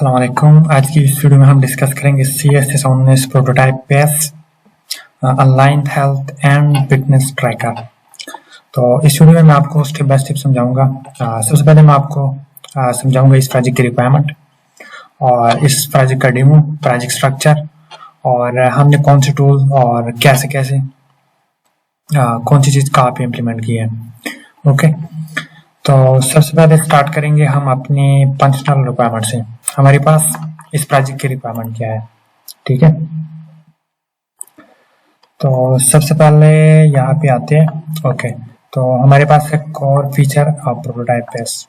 अस्सलाम वालेकुम। आज की इस वीडियो में हम डिस्कस करेंगे CSS 19 prototype page aligned health and fitness tracker. तो इस वीडियो में मैं आपको स्टेप बाय स्टेप समझाऊंगा। सबसे पहले मैं आपको समझाऊंगा इस प्रोजेक्ट की रिक्वायरमेंट और इस प्रोजेक्ट का डेमो, प्रोजेक्ट स्ट्रक्चर और हमने कौन से टूल और कैसे कैसे कौन सी चीज़ कहाँ पे इम्प्लीमेंट की है। ओके, तो सबसे पहले स्टार्ट करेंगे हम अपनी फंक्शनल रिक्वायरमेंट से। हमारे पास इस प्रोजेक्ट की रिक्वायरमेंट क्या है, ठीक है। तो सबसे पहले यहाँ पे आते हैं। ओके, तो हमारे पास है core feature of prototype page.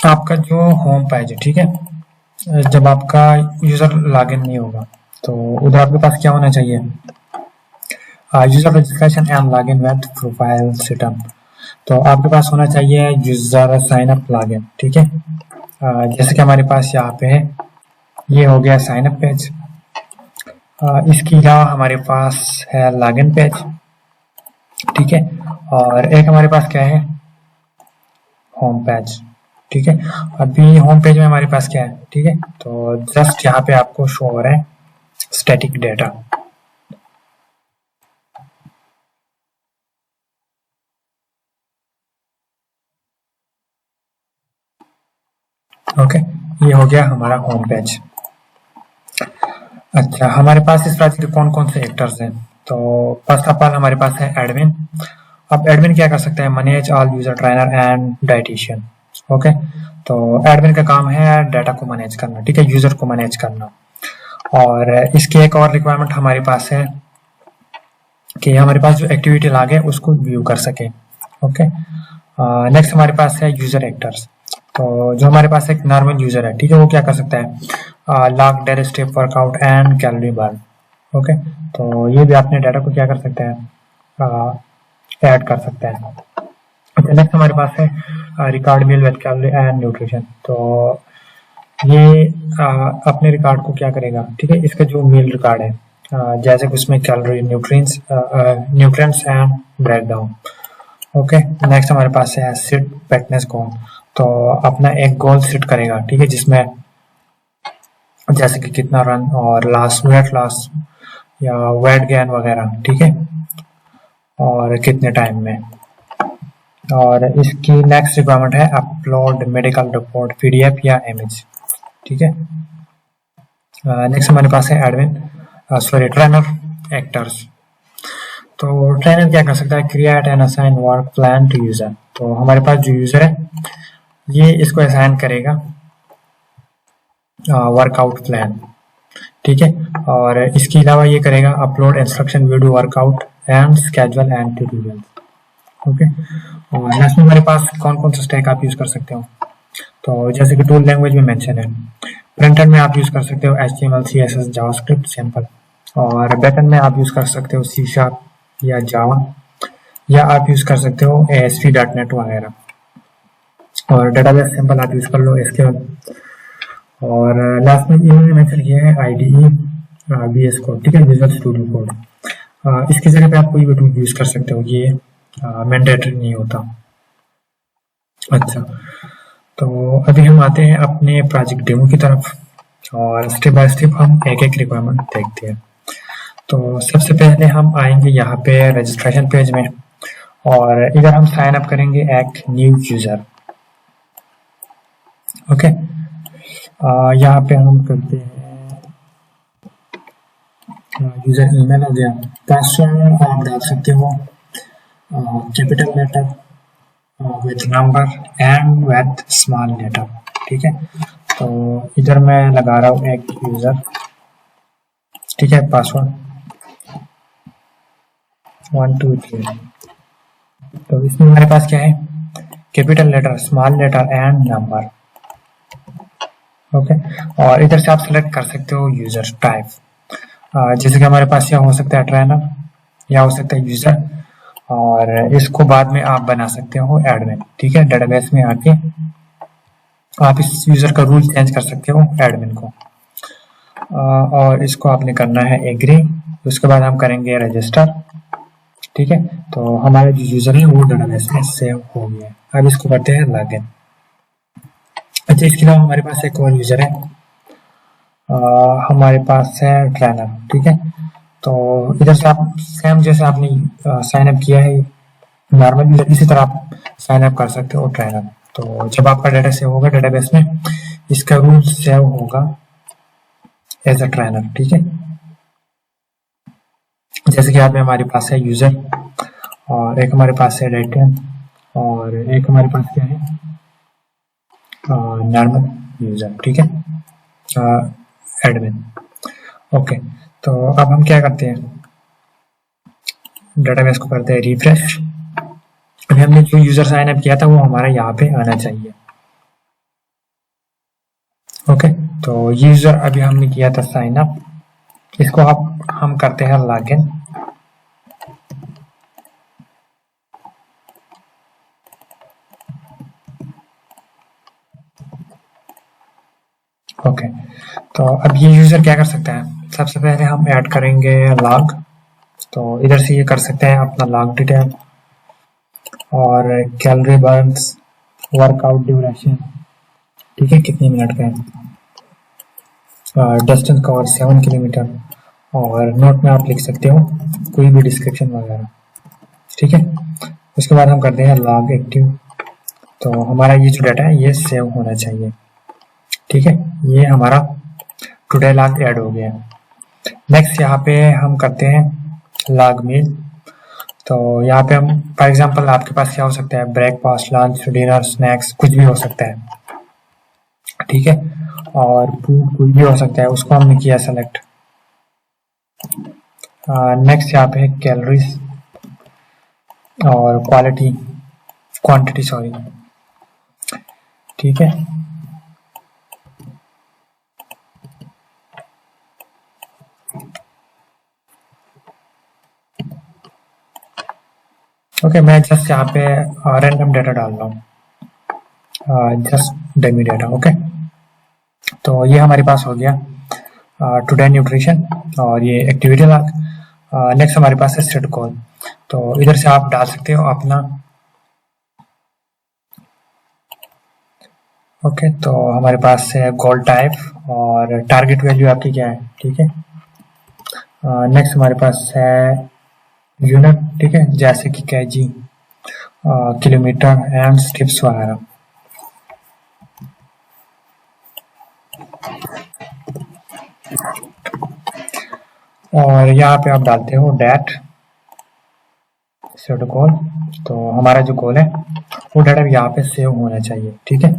आपका जो होम पेज है, ठीक है, जब आपका यूजर लॉगिन नहीं होगा तो उधर आपके पास क्या होना चाहिए, user registration and login with profile setup. तो आपके पास होना चाहिए यूजर साइन अप लॉगिन, ठीक है। जैसे कि हमारे पास यहाँ पे है, ये हो गया साइन अप पेज। इसके अलावा हमारे पास है लॉगिन पेज, ठीक है, और एक हमारे पास क्या है, होम पेज, ठीक है। अभी होम पेज में हमारे पास क्या है, ठीक है, तो जस्ट यहाँ पे आपको शो हो रहा है स्टैटिक डेटा। ओके, ये हो गया हमारा होम पेज। अच्छा, हमारे पास इस प्रोजेक्ट के कौन कौन से एक्टर्स हैं। तो फर्स्ट ऑफ ऑल हमारे पास है एडमिन। अब एडमिन क्या कर सकते हैं, manage all user trainer and dietitian. Okay, तो एडमिन का काम है डाटा को मैनेज करना, ठीक है, यूजर को मैनेज करना। और इसकी एक और रिक्वायरमेंट हमारे पास है कि हमारे पास जो एक्टिविटी लॉग है उसको व्यू कर सके। ओके, नेक्स्ट हमारे पास है यूजर एक्टर्स। तो जो हमारे पास एक नॉर्मल यूजर है, ठीक है, वो क्या कर सकता है, log daily step workout and calorie burn. Okay, तो ये भी अपने डाटा को क्या कर सकता है, ऐड कर सकता है। नेक्स्ट हमारे पास है record meal with calorie and nutrition. तो ये अपने रिकॉर्ड को क्या करेगा, ठीक है, इसका जो मील रिकॉर्ड है, जैसे कि उसमें calorie, nutrients and breakdown. Okay, next हमारे पास है सेट फिटनेस गोल। तो अपना एक गोल सेट करेगा, ठीक है, जिसमें जैसे कि कितना रन और वेट लॉस या वेट गेन वगैरह, ठीक है, और कितने टाइम में। और इसकी नेक्स्ट रिक्वायरमेंट है अपलोड मेडिकल रिपोर्ट PDF या इमेज, ठीक है। नेक्स्ट हमारे पास है ट्रेनर एक्टर्स। तो ट्रेनर क्या कर सकता है, create and assign work plan to user. तो हमारे पास जो यूजर है ये इसको असाइन करेगा वर्कआउट प्लान, ठीक है। और इसके अलावा ये करेगा upload instruction video workout and schedule and tutorial. Okay, और नेक्स्ट में हमारे पास कौन कौन सा स्टैक आप यूज कर सकते हो। तो जैसे कि टूल लैंग्वेज में मेंशन है, फ्रंट-एंड में आप यूज कर सकते हो HTML CSS जावास्क्रिप्ट सिंपल, और बैक-एंड में आप यूज कर सकते हो C# या जावा, या आप यूज कर सकते हो ASP.NET वगैरह। और डेटाबेस सिंपल आप यूज कर लो SQL। और लास्ट में इन्होंने मेंशन किया है IDE VS कोड, ठीक है, विजुअल स्टूडियो कोड। इसकी जगह पे आप कोई भी टूल यूज कर सकते हो, ये मैंडेटरी नहीं होता। अच्छा, तो अभी हम आते हैं अपने प्रोजेक्ट डेमो की तरफ और स्टेप बाय स्टेप हम एक एक रिक्वायरमेंट देखते हैं। तो सबसे पहले हम आएंगे यहाँ पे रजिस्ट्रेशन पेज में और इधर हम साइन अप करेंगे एक न्यू यूजर। ओके, यहाँ पे हम करते हैं यूजर ईमेल हो गया, पासवर्ड आप डाल सकते हो capital letter with number and with small letter, ठीक है। तो इधर मैं लगा रहा हूँ एक यूजर, ठीक है, पासवर्ड 1 2 3। तो इसमें हमारे पास क्या है, capital letter, small letter and number. Okay, और इधर से आप सेलेक्ट कर सकते हो यूजर टाइप, जैसे कि हमारे पास यह हो सकता है ट्रेनर या हो सकता है यूजर, और इसको बाद में आप बना सकते हो एडमिन, ठीक है। डेटाबेस में आके आप इस यूजर का रूल चेंज कर सकते हो एडमिन को, और इसको आपने करना है एग्री। उसके बाद हम करेंगे रजिस्टर, ठीक है। तो हमारा जो यूजर है वो डेटाबेस में सेव हो गया। अब इसको करते हैं लॉगिन। अच्छा, इसके अलावा हमारे पास एक और यूजर है, हमारे पास है ट्रेनर। ठीक है, तो इधर से आप सेम जैसे आपने साइन अप किया है नॉर्मल यूजर, इसी तरह आप साइन अप कर सकते हो ट्रेनर। तो जब आपका डाटा सेव होगा डेटाबेस में, इसका रूल सेव होगा एज अ ट्रेनर। ठीक है, जैसे कि यहाँ पे हमारे पास है यूजर, और एक हमारे पास है डेटा, और एक हमारे पास क्या है नॉर्मल यूजर। ठीक है, एडमिन। ओके, तो अब हम क्या करते हैं, डेटाबेस को करते हैं रिफ्रेश। अभी हमने जो यूजर साइन अप किया था वो हमारा यहाँ पे आना चाहिए। ओके, तो यूजर अभी हमने किया था साइन अप, इसको हम करते हैं लॉगिन। ओके, तो अब ये यूजर क्या कर सकता है, सबसे पहले हम ऐड करेंगे लॉग। तो इधर से ये कर सकते हैं अपना लॉग डिटेल और कैलोरी बर्न्स, वर्कआउट ड्यूरेशन, ठीक है, कितने मिनट का है, डिस्टेंस कवर 7 किलोमीटर, और नोट में आप लिख सकते हो कोई भी डिस्क्रिप्शन वगैरह। ठीक है, उसके बाद हम करते हैं लॉग एक्टिव। तो हमारा ये जो डाटा है ये सेव होना चाहिए। ठीक है, ये हमारा टुडे लॉग ऐड हो गया। नेक्स्ट यहाँ पे हम करते हैं लॉग मील। तो यहाँ पे हम फॉर एग्जांपल आपके पास क्या हो सकता है, ब्रेकफास्ट, लंच, डिनर, स्नैक्स, कुछ भी हो सकता है। ठीक है, और फूड कोई भी हो सकता है, उसको हमने किया सेलेक्ट। नेक्स्ट यहाँ पे है कैलोरीज और क्वांटिटी सॉरी। ठीक है, ओके, मैं जस्ट यहाँ पे रैंडम डाटा डाल रहा हूँ, जस्ट डमी डाटा। ओके, तो ये हमारे पास हो गया टुडे न्यूट्रिशन और ये एक्टिविटी लॉग। नेक्स्ट हमारे पास है सेट कॉल। तो इधर से आप डाल सकते हो अपना। ओके, तो हमारे पास है गोल टाइप और टारगेट वैल्यू आपकी क्या है। ठीक है, नेक्स्ट हमारे पास है यूनिट। ठीक है, जैसे कि केजी, किलोमीटर एंड स्टेप्स वगैरह। और यहाँ पे आप डालते हो डेट सेट गोल। तो हमारा जो गोल है वो डाटा यहाँ पे सेव होना चाहिए। ठीक है,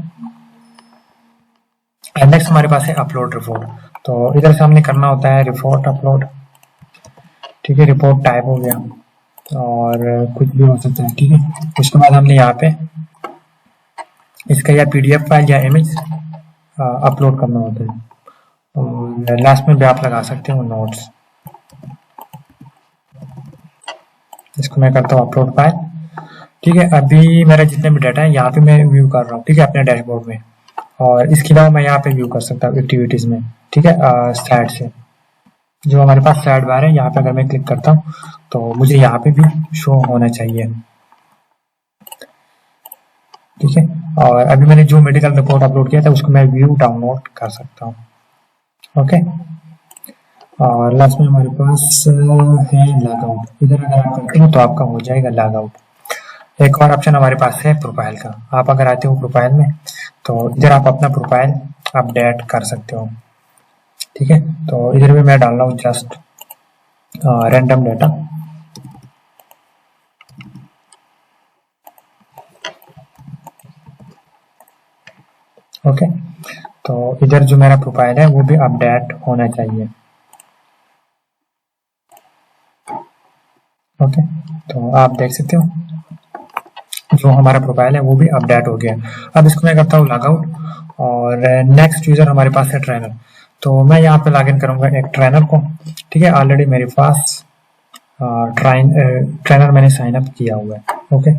नेक्स्ट हमारे पास है अपलोड रिपोर्ट। तो इधर से हमने करना होता है रिपोर्ट अपलोड। ठीक है, रिपोर्ट टाइप हो गया और कुछ भी हो सकता है। ठीक है, उसके बाद हमने यहाँ पे इसका या पीडीएफ फाइल या इमेज अपलोड करना होता है, और लास्ट में भी आप लगा सकते हो नोट्स। इसको मैं करता हूँ अपलोड फाइल। ठीक है, अभी मेरा जितने भी डाटा है यहाँ पे मैं व्यू कर रहा हूँ। ठीक है, अपने डैशबोर्ड में, और इसके अलावा मैं यहाँ पे व्यू कर सकता हूँ एक्टिविटीज में। ठीक है, साइड से जो हमारे पास साइड बार है यहाँ पे अगर मैं क्लिक करता हूँ तो मुझे यहाँ पे भी शो होना चाहिए। ठीक है, और अभी मैंने जो मेडिकल रिपोर्ट अपलोड किया था उसको मैं व्यू डाउनलोड कर सकता हूँ। ओके, और लास्ट में हमारे पास है लॉगआउट। इधर अगर आप करते हो तो आपका हो जाएगा लॉगआउट। एक और ऑप्शन हमारे पास है प्रोफाइल का। आप अगर आते हो प्रोफाइल में तो इधर आप अपना प्रोफाइल अपडेट कर सकते हो। ठीक है, तो इधर भी मैं डाल रहा हूँ जस्ट रैंडम डाटा। ओके, तो इधर जो मेरा प्रोफाइल है वो भी अपडेट होना चाहिए। ओके, तो आप देख सकते हो जो हमारा प्रोफाइल है वो भी अपडेट हो गया। अब इसको मैं करता हूँ लॉगआउट, और नेक्स्ट यूजर हमारे पास है ट्रेनर। तो मैं यहाँ पे लॉगिन करूंगा एक ट्रेनर को। ठीक है, ऑलरेडी मेरे पास ट्रेनर मैंने साइन अप किया हुआ है। ओके,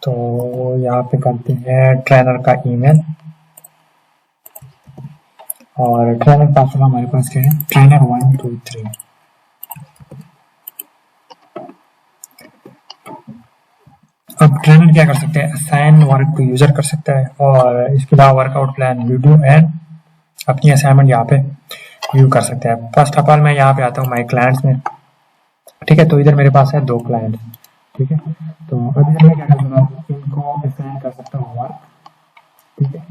तो यहाँ पे करते हैं ट्रेनर का ईमेल, और ट्रेनर पासवर्ड हमारे पास क्या है, ट्रेनर 1 2 3। अब ट्रेनर क्या कर सकते हैं, असाइन वर्क टू यूजर कर सकता है, और इसके अलावा वर्कआउट प्लान वीडियो एंड अपनी असाइनमेंट यहाँ पे व्यू कर सकते हैं। फर्स्ट ऑफ ऑल मैं यहाँ पे आता हूँ माई क्लाइंट्स में, ठीक है। तो इधर मेरे पास है 2 क्लाइंट, ठीक है। तो अभी मैं क्या करूँगा, इनको असाइन कर सकता हूँ वर्क, ठीक है।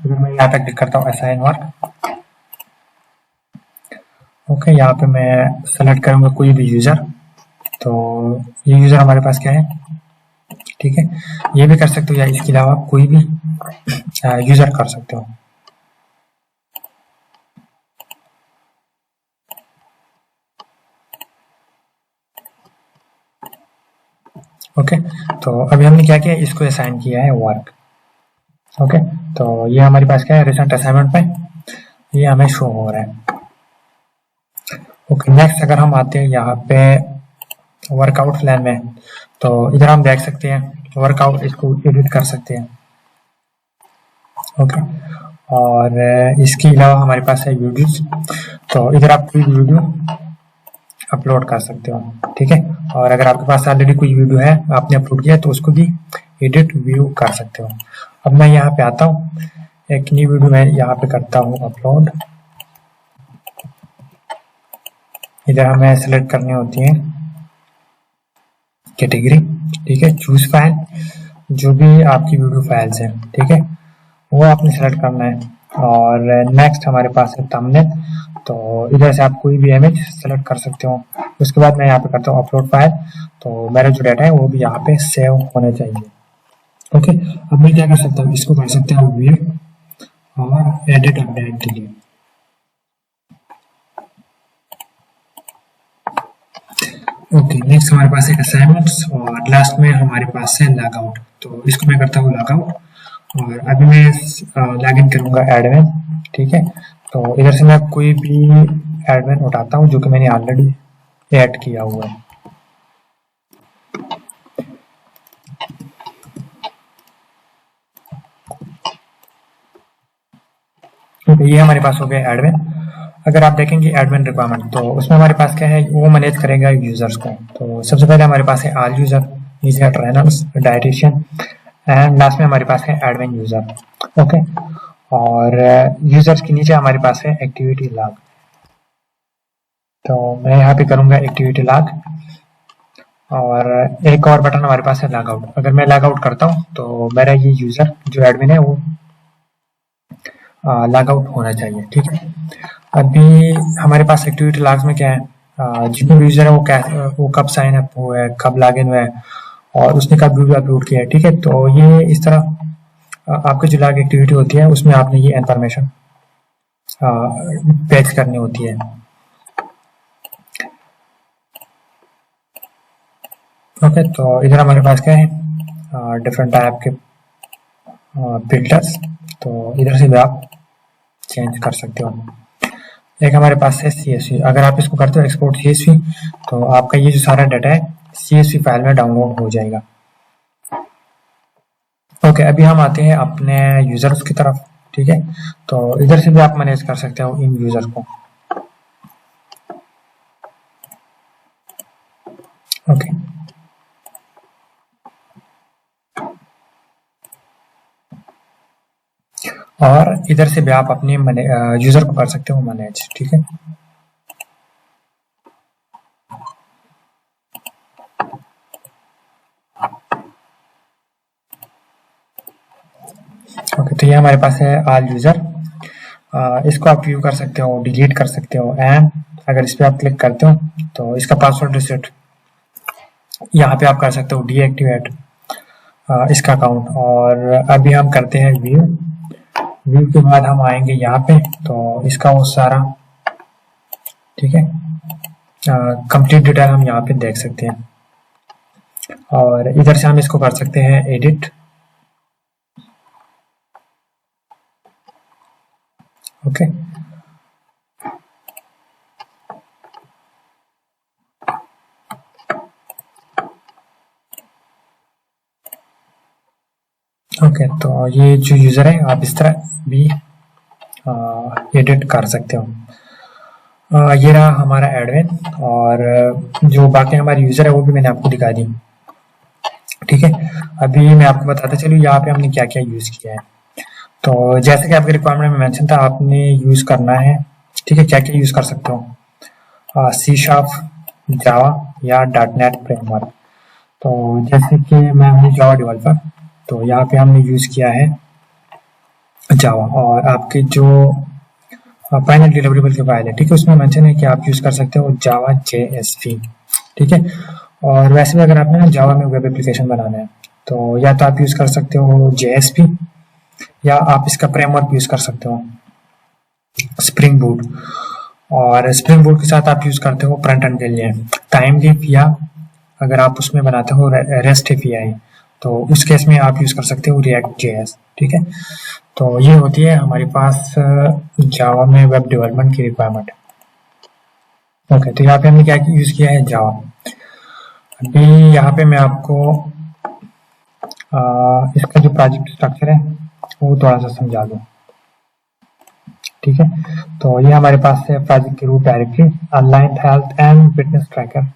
अगर मैं यहाँ पे क्लिक करता हूँ असाइन वर्क, ओके, यहाँ पे मैं सेलेक्ट करूँगा कोई भी यूजर। तो ये यूजर हमारे पास क्या है, ठीक है। ये भी कर सकते हो या इसके अलावा कोई भी यूजर कर सकते हो। ओके, तो अभी हमने क्या किया, इसको असाइन किया है वर्क। ओके, तो ये हमारे पास क्या है, रिसेंट असाइनमेंट पे ये हमें शो हो रहा है। ओके, नेक्स्ट अगर हम आते हैं यहाँ पे वर्कआउट प्लान में, तो इधर हम देख सकते हैं वर्कआउट, इसको एडिट कर सकते हैं। ओके, और इसके अलावा हमारे पास है वीडियोस, तो इधर आप कोई वीडियो अपलोड कर सकते हो, ठीक है। और अगर आपके पास ऑलरेडी कोई वीडियो है आपने अपलोड किया तो उसको भी एडिट व्यू कर सकते हो। अब मैं यहाँ पे आता हूँ, एक न्यू वीडियो मैं यहाँ पे करता हूँ अपलोड। इधर हमें सेलेक्ट करनी होती है कैटेगरी, ठीक है, चूज फाइल, जो भी आपकी वीडियो फाइल्स हैं, ठीक है, वो आपने सेलेक्ट करना है। और नेक्स्ट हमारे पास है थंबनेल, तो इधर से आप कोई भी इमेज सेलेक्ट कर सकते हो। उसके बाद मैं यहाँ पे करता हूँ अपलोड फाइल, तो मेरा जो डाटा है वो भी यहाँ पे सेव होना चाहिए। ओके, अब मैं क्या कर सकता हूँ, इसको कर सकते हैं व्यू और एडिट अपडेट के लिए। ओके, नेक्स्ट हमारे पास है असाइनमेंट्स, और लास्ट में हमारे पास है लॉगआउट। तो इसको मैं करता हूँ लॉगआउट, और अभी मैं लॉग इन करूँगा एडमिन, ठीक है। तो इधर से मैं कोई भी एडमिन उठाता हूँ जो कि मैंने ऑलरेडी ऐड किया हुआ है। तो ये हमारे पास हो गया एडमिन। अगर आप देखेंगे एडमिन रिक्वायरमेंट, तो उसमें हमारे पास क्या है, वो मैनेज करेगा यूजर्स को। तो सबसे पहले हमारे पास है ऑल यूजर, नीचे है ट्रेनर्स, डायटीशियन, एंड लास्ट में हमारे पास है एडमिन यूजर। ओके, और यूजर्स के नीचे हमारे पास है एक्टिविटी लॉग। तो मैं यहाँ पे करूँगा एक्टिविटी लॉग, और एक और बटन हमारे पास है लॉग आउट। अगर मैं लॉग आउट करता हूँ तो मेरा ये यूजर जो एडमिन है वो लॉग आउट होना चाहिए, ठीक है। अभी हमारे पास एक्टिविटी लॉग्स में क्या है, जितने भी यूजर है वो कब साइन अप हुआ है, कब लॉग इन हुआ है, और उसने कब वीडियो अपलोड किया है, ठीक है। तो ये इस तरह आपकी जो लॉग एक्टिविटी होती है उसमें आपने ये इंफॉर्मेशन पेज करनी होती है। ओके, तो इधर हमारे पास क्या है, डिफरेंट टाइप के फिल्टर्स, तो इधर से भी आप चेंज कर सकते हो। एक हमारे पास है CSV, अगर आप इसको करते हो एक्सपोर्ट CSV, तो आपका ये जो सारा डाटा है CSV फाइल में डाउनलोड हो जाएगा। ओके, अभी हम आते हैं अपने यूजर्स की तरफ, ठीक है। तो इधर से भी आप मैनेज कर सकते हो इन यूजर को। ओके, और इधर से भी आप अपने यूजर को कर सकते हो मैनेज, ठीक है। ओके, तो ये हमारे पास है ऑल यूजर। इसको आप व्यू कर सकते हो, डिलीट कर सकते हो, एंड अगर इस पर आप क्लिक करते हो तो इसका पासवर्ड रिसेट यहाँ पे आप कर सकते हो, डीएक्टिवेट इसका अकाउंट। और अभी हम करते हैं व्यू। व्यू के बाद हम आएंगे यहाँ पे, तो इसका वो सारा, ठीक है, कंप्लीट डिटेल हम यहाँ पे देख सकते हैं। और इधर से हम इसको कर सकते हैं एडिट। ओके, ओके, तो ये जो यूजर है आप इस तरह भी एडिट कर सकते हो। ये रहा हमारा एडमिन, और जो बाकी हमारे यूजर है वो भी मैंने आपको दिखा दी, ठीक है। अभी मैं आपको बताता चलूँ यहाँ पे हमने क्या क्या यूज किया है। तो जैसे कि आपके रिक्वायरमेंट में मेंशन था, आपने यूज करना है, ठीक है, क्या क्या यूज कर सकते हो, सी शार्प, जावा या डॉट नेट फ्रेमवर्क। तो जैसे कि मैं हूँ जावा डेवलपर, तो यहाँ पे हमने यूज किया है जावा, और आपके जो फाइनल डिलीवरेबल के फाइल है, ठीक है, उसमें मेंशन है कि आप यूज कर सकते हो जावा JSP, ठीक है। और वैसे भी अगर आपने जावा में वेब एप्लीकेशन बनाना है तो या तो आप यूज कर सकते हो JSP, या आप इसका फ्रेमवर्क यूज कर सकते हो स्प्रिंग बूट। और स्प्रिंग बूट के साथ आप यूज करते हो फ्रंट एंड के लिए टाइम लीप, या अगर आप उसमें बनाते हो रेस्ट API, तो उस केस में आप यूज कर सकते हो React.js, ठीक है। तो ये होती है हमारे पास जावा में वेब डेवलपमेंट की रिक्वायरमेंट। ओके, तो यहाँ पे हमने क्या यूज किया है, जावा। अभी यहाँ पे मैं आपको इसका जो प्रोजेक्ट स्ट्रक्चर है वो थोड़ा सा समझा दूँ, ठीक है। तो ये हमारे पास है प्रोजेक्ट की root directory, aligned health and fitness tracker.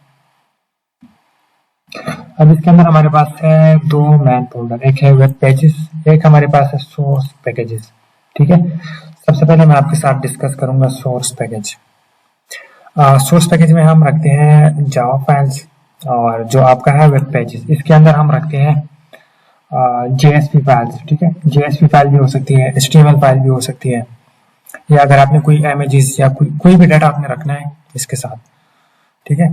अब इसके अंदर हमारे पास है दो मैन फोल्डर, एक है वेब पेजेस, एक हमारे पास है सोर्स पैकेजेस, ठीक है। सबसे पहले मैं आपके साथ डिस्कस करूंगा सोर्स पैकेज। सोर्स पैकेज में हम रखते हैं जावा फाइल्स, और जो आपका है वेब पेजेस, इसके अंदर हम रखते हैं JSP फाइल्स, ठीक है। JSP फाइल भी हो सकती है, HTML फाइल भी हो सकती है, या अगर आपने कोई इमेजेस या कोई भी डाटा आपने रखना है इसके साथ, ठीक है,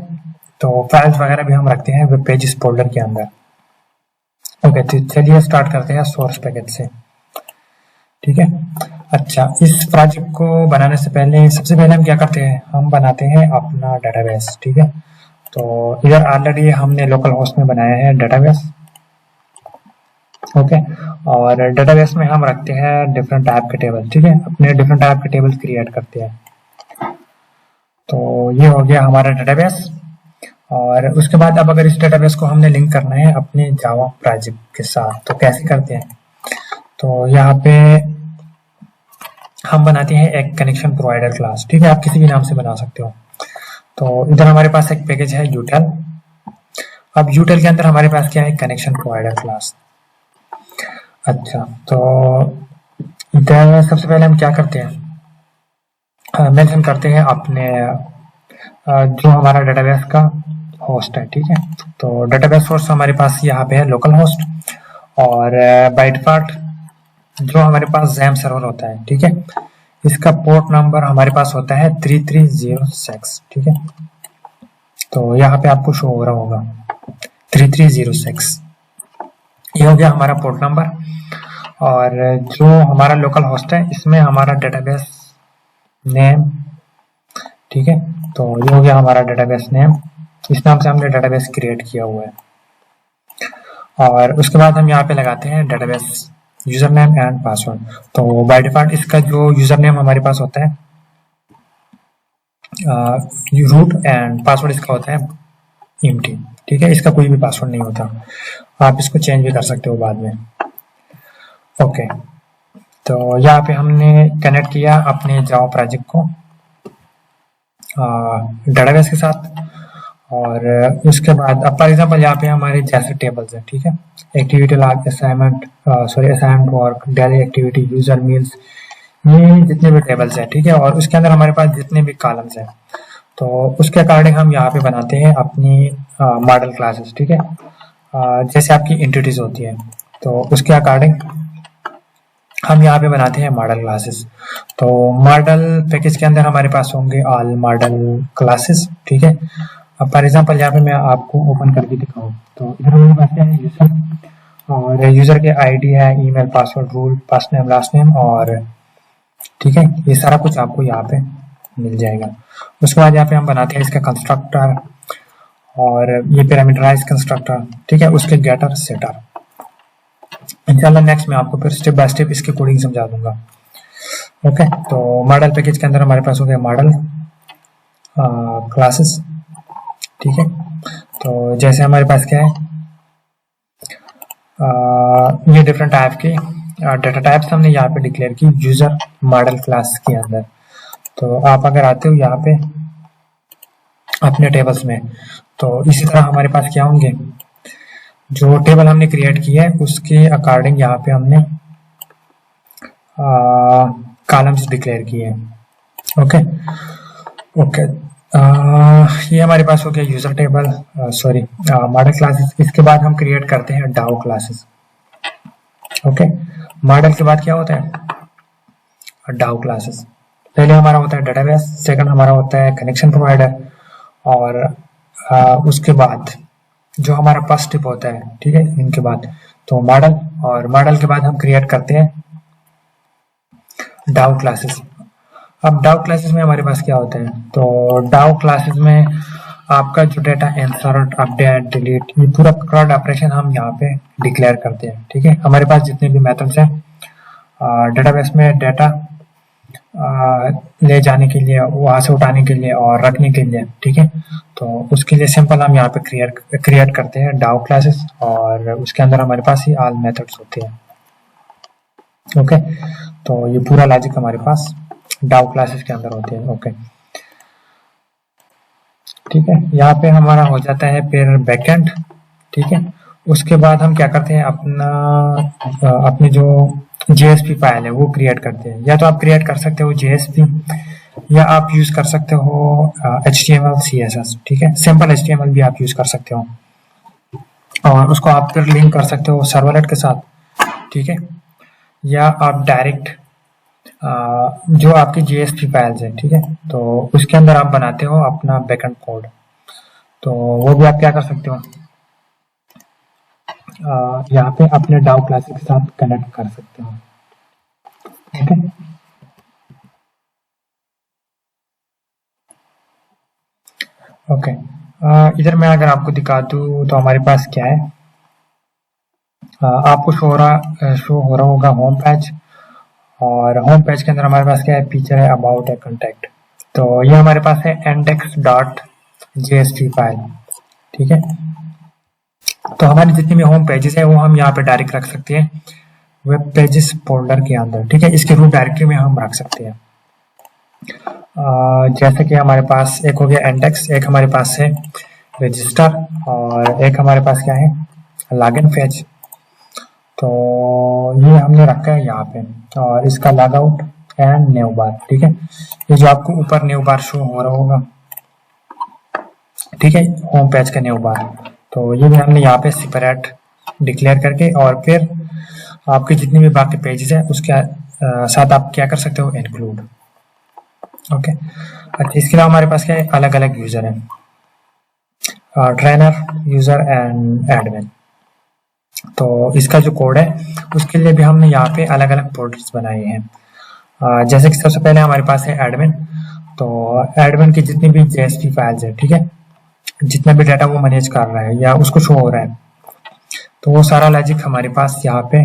तो फाइल्स वगैरह भी हम रखते हैं वेब पेजेस फोल्डर के अंदर। ओके, तो चलिए स्टार्ट करते हैं सोर्स पैकेज से, ठीक है। अच्छा, इस प्रोजेक्ट को बनाने से पहले सबसे पहले हम क्या करते हैं, हम बनाते हैं अपना डेटाबेस, ठीक है। तो इधर ऑलरेडी हमने लोकल होस्ट में बनाया है डेटाबेस, ओके। और डेटाबेस में हम रखते हैं डिफरेंट टाइप के टेबल, ठीक है, अपने डिफरेंट टाइप के टेबल क्रिएट करते हैं। तो ये हो गया हमारा डेटाबेस। और उसके बाद अब अगर इस डेटाबेस को हमने लिंक करना है अपने जावा प्रोजेक्ट के साथ, तो कैसे करते हैं, तो यहाँ पे हम बनाते हैं एक कनेक्शन प्रोवाइडर क्लास, ठीक है, आप किसी भी नाम से बना सकते हो। तो इधर हमारे पास एक पैकेज है यूटेल। अब यूटेल के अंदर हमारे पास क्या है, कनेक्शन प्रोवाइडर क्लास। अच्छा, तो इधर सबसे पहले हम क्या करते हैं, मेंशन करते हैं अपने जो हमारा डेटाबेस का होस्ट है, ठीक है। तो डेटाबेस होस्ट हमारे पास यहाँ पे है लोकल होस्ट, और बाय डिफॉल्ट जो हमारे पास जैम सर्वर होता है, ठीक है, इसका पोर्ट नंबर हमारे पास होता है 3306, ठीक है। तो यहाँ पे आपको शो हो रहा होगा 3306, ये हो गया हमारा पोर्ट नंबर। और जो हमारा लोकल होस्ट है इसमें हमारा डेटाबेस नेम, ठीक है, तो ये हो गया हमारा डेटाबेस नेम, इस नाम से हमने डेटाबेस क्रिएट किया हुआ है। और उसके बाद हम यहाँ पे लगाते हैं database user name and password. तो बाय डिफॉल्ट इसका जो यूजर नेम हमारे पास होता है रूट, एंड पासवर्ड इसका होता है एम्प्टी, ठीक है, इसका कोई भी पासवर्ड नहीं होता, आप इसको चेंज भी कर सकते हो बाद में। ओके, तो यहाँ पे हमने कनेक्ट किया अपने जावा प्रोजेक्ट को डेटाबेस के साथ। और उसके बाद अब फॉर एग्जांपल यहाँ पे हमारे जैसे टेबल्स हैं, ठीक है, activity log, assignment, assignment work, daily activity, user meals, ये जितने भी टेबल्स हैं, ठीक है, और उसके अंदर हमारे पास जितने भी कॉलम्स हैं, तो उसके अकॉर्डिंग हम यहाँ पे बनाते हैं अपनी मॉडल क्लासेस, ठीक है। जैसे आपकी एंटिटीज होती है तो उसके अकॉर्डिंग हम यहाँ पे बनाते हैं मॉडल क्लासेस। तो मॉडल पैकेज के अंदर हमारे पास होंगे ऑल मॉडल क्लासेस, ठीक है। अब फॉर एग्जांपल यहाँ पे मैं आपको ओपन करके दिखाऊँ, तो इधर हमारे पास क्या है, यूजर, और यूजर के आईडी है, email, password, rule, first name, last name, और ठीक है, ये सारा कुछ आपको यहाँ पे मिल जाएगा। उसके बाद यहाँ पे हम बनाते हैं इसका कंस्ट्रक्टर, और ये पैरामीटराइज कंस्ट्रक्टर, ठीक है, उसके गेटर, सेटर। इंशाल्लाह नेक्स्ट में आपको फिर स्टेप बाय स्टेप इसकी कोडिंग समझा दूंगा। ओके, तो मॉडल पैकेज के अंदर हमारे पास हो गया मॉडल क्लासेस, ठीक है। तो जैसे हमारे पास क्या है, ये डिफरेंट टाइप के डाटा टाइप्स हमने यहाँ पे डिक्लेयर की यूजर मॉडल क्लास के अंदर। तो आप अगर आते हो यहाँ पे अपने टेबल्स में, तो इसी तरह हमारे पास क्या होंगे, जो टेबल हमने क्रिएट की है उसके अकॉर्डिंग यहाँ पे हमने कॉलम्स डिक्लेयर किए हैं। ओके ओके ये हमारे पास हो गया user table, sorry model classes. इसके बाद हम क्रिएट करते हैं डाउ क्लासेस। ओके, मॉडल के बाद क्या होता है डाउ क्लासेस। पहले हमारा होता है डेटाबेस, सेकंड हमारा होता है कनेक्शन प्रोवाइडर, और उसके बाद जो हमारा फर्स्ट स्टेप होता है, ठीक है, इनके बाद तो मॉडल, और मॉडल के बाद हम क्रिएट करते हैं डाउ क्लासेस। अब डाउ क्लासेस में हमारे पास क्या होता है, तो डाउ क्लासेस में आपका जो डेटा इंसर्ट, अपडेट, डिलीट, ये पूरा क्राउड ऑपरेशन हम यहाँ पे डिक्लेयर करते हैं। ठीक है, हमारे पास जितने भी मेथड्स हैं डेटाबेस में डेटा ले जाने के लिए, वहां से उठाने के लिए और रखने के लिए, ठीक है, तो उसके लिए सिंपल हम यहाँ पे क्रिएट करते हैं डाउ क्लासेस, और उसके अंदर हमारे पास ही ऑल मेथड्स होते हैं। ओके, तो ये पूरा लॉजिक हमारे पास डाउ क्लासेस के अंदर होते हैं। ओके, ठीक है, यहाँ पे हमारा हो जाता है फिर बैकएंड। ठीक है, उसके बाद हम क्या करते हैं, अपनी जो जेएसपी फाइल है वो क्रिएट करते हैं। या तो आप क्रिएट कर सकते हो जेएसपी, या आप यूज कर सकते हो HTML CSS। ठीक है, सिंपल HTML भी आप यूज कर सकते हो, और उसको आप फिर लिंक कर सकते हो सर्वलेट के साथ। ठीक है, या आप डायरेक्ट जो आपकी जेएसपी फाइल्स है, ठीक है, तो उसके अंदर आप बनाते हो अपना बैकएंड कोड, तो वो भी आप क्या कर सकते हो, यहाँ पे अपने डाउ क्लासेस के साथ कनेक्ट कर सकते हो। ठीक है, ओके, इधर मैं अगर आपको दिखा दूँ तो हमारे पास क्या है, आपको शो हो रहा होगा होम पेज, और होम पेज के अंदर हमारे पास क्या है, फीचर है अबाउट ए कॉन्टैक्ट। तो ये हमारे पास है index.jsp फाइल। ठीक है, तो हमारी जितनी भी होम पेजेस है वो हम यहाँ पे डायरेक्ट रख सकते हैं वेब पेजेस फोल्डर के अंदर। ठीक है, इसके रूट डायरेक्टरी में हम रख सकते हैं। जैसे कि हमारे पास एक हो गया इंडेक्स, एक हमारे पास है रजिस्टर, और एक हमारे पास क्या है लॉगिन पेज। तो ये हमने रखा है यहाँ पे, और इसका लॉग आउट एंड न्यू बार। ठीक है, ये जो आपको ऊपर न्यू बार शो हो रहा होगा, ठीक है, होम पेज का न्यू बार, तो ये भी हमने यहाँ पे सेपरेट डिक्लेयर करके, और फिर आपके जितने भी बाकी पेजेस हैं उसके साथ आप क्या कर सकते हो, इंक्लूड। ओके, अच्छा, इसके अलावा हमारे पास क्या है, अलग अलग यूजर है, ट्रेनर, यूजर एंड एडमिन। तो इसका जो कोड है उसके लिए भी हमने यहाँ पे अलग अलग फोल्डर्स बनाए हैं। जैसे कि सबसे पहले हमारे पास है एडमिन, तो एडमिन की जितनी भी जेएसपी फाइल्स है, ठीक है, जितना भी डाटा वो मैनेज कर रहा है या उसको शो हो रहा है, तो वो सारा लॉजिक हमारे पास यहाँ पे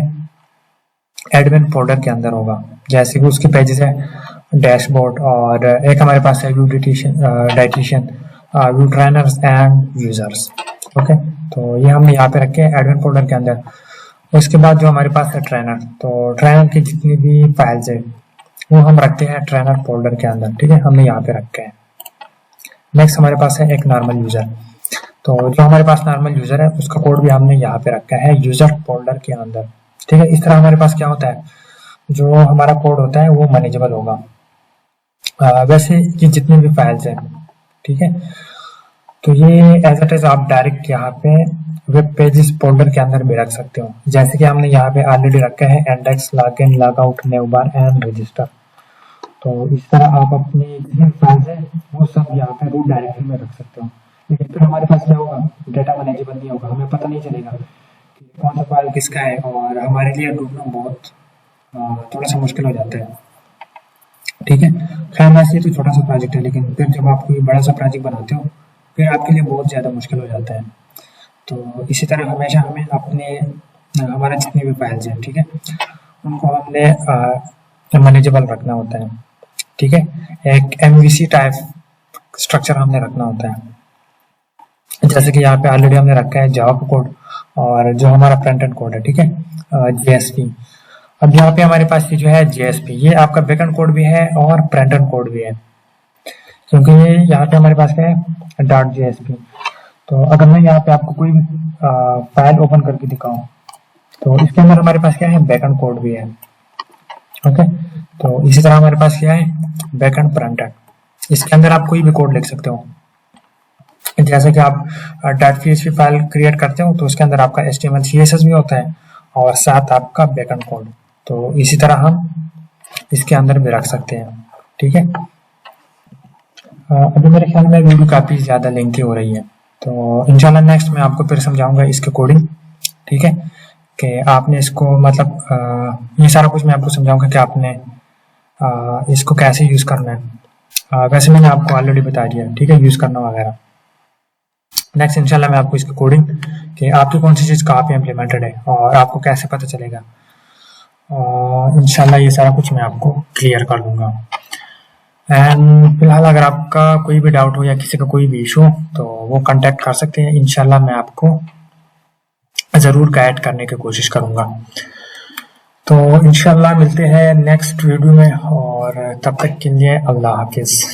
एडमिन फोल्डर के अंदर होगा। जैसे कि उसके पेजेस है डैशबोर्ड, और एक हमारे पास है view dietitian, view trainers and users. Okay, तो ये हमने यहाँ पे रखे हैं एडमिन फोल्डर के अंदर। उसके बाद जो हमारे पास है ट्रेनर, तो ट्रेनर की जितनी भी फाइल्स है वो हम रखते हैं ट्रेनर फोल्डर के अंदर। ठीक है, हमने यहाँ पे रखे हैं। नेक्स्ट हमारे पास है एक नॉर्मल यूजर, तो जो हमारे पास नॉर्मल यूजर है उसका कोड भी हमने यहाँ पे रखा है यूजर फोल्डर के अंदर। ठीक है, इस तरह हमारे पास क्या होता है, जो हमारा कोड होता है वो मैनेजेबल होगा। वैसे ये जितनी भी फाइल्स हैं, ठीक है, तो ये एज इट इज आप डायरेक्ट यहाँ पे वेब पेजेस फोल्डर के अंदर भी रख सकते हो। जैसे कि हमने यहाँ पे ऑलरेडी रखा है index, login, log out, new bar and register. तो इस तरह आप अपनी जितनी फाइल्स है वो सब यहाँ पे रूट डायरेक्टरी में रख सकते हो। लेकिन फिर हमारे पास क्या होगा, डेटा मैनेजेबल नहीं होगा, हमें पता नहीं चलेगा कि कौन सा फाइल किसका है, और हमारे लिए ढूंढना बहुत थोड़ा सा मुश्किल हो जाता है। ठीक है, खैर वैसे तो छोटा सा प्रोजेक्ट है, लेकिन फिर जब आप कोई बड़ा सा प्रोजेक्ट बनाते हो फिर आपके लिए बहुत ज़्यादा मुश्किल हो जाता है। तो इसी तरह हमेशा हमें अपने हमारा जितनी भी फाइल्स हैं, ठीक है, उनको हमने मैनेजेबल रखना होता है। ठीक है, एक MVC टाइप स्ट्रक्चर हमने रखना होता है। जैसे कि यहाँ पे ऑलरेडी हमने रखा है जावा कोड, और जो हमारा फ्रंट एंड कोड है, ठीक है, JSP। अब यहाँ पे हमारे पास ये जो है JSP, ये आपका बैकएंड कोड भी है और फ्रंट एंड कोड भी है, क्योंकि ये यहाँ पे हमारे पास क्या है .JSP। तो अगर मैं यहाँ पे आपको कोई फाइल ओपन करके दिखाऊं तो इसके अंदर हमारे पास क्या है, बैकएंड कोड भी है। ओके, तो इसी तरह हमारे पास क्या है, बैकएंड फ्रंट एंड। इसके अंदर आप कोई भी कोड लिख सकते हो, जैसे कि आप .php फाइल क्रिएट करते हो तो उसके अंदर आपका HTML CSS भी होता है और साथ आपका बैकएंड कोड। तो इसी तरह हम इसके अंदर भी रख सकते हैं। ठीक है, अभी मेरे ख्याल में वीडियो काफ़ी ज़्यादा लेंथी हो रही है, तो इंशाल्लाह नेक्स्ट मैं आपको फिर समझाऊंगा इसके कोडिंग। ठीक है, कि आपने इसको मतलब ये सारा कुछ मैं आपको समझाऊंगा कि आपने इसको कैसे यूज़ करना है। वैसे मैंने आपको ऑलरेडी बता दिया, ठीक है, यूज़ करना वगैरह। नेक्स्ट इंशाल्लाह मैं आपको इसकी कोडिंग कि आपकी कौन सी चीज़ कहाँ पे इम्प्लीमेंटेड है और आपको कैसे पता चलेगा, इंशाल्लाह ये सारा कुछ मैं आपको क्लियर कर दूंगा। एंड फिलहाल अगर आपका कोई भी डाउट हो या किसी का कोई भी इशू हो तो वो कांटेक्ट कर सकते हैं। इंशाल्लाह मैं आपको ज़रूर गाइड करने की कोशिश करूँगा। तो इंशाल्लाह मिलते हैं नेक्स्ट वीडियो में, और तब तक के लिए अल्लाह हाफिज़।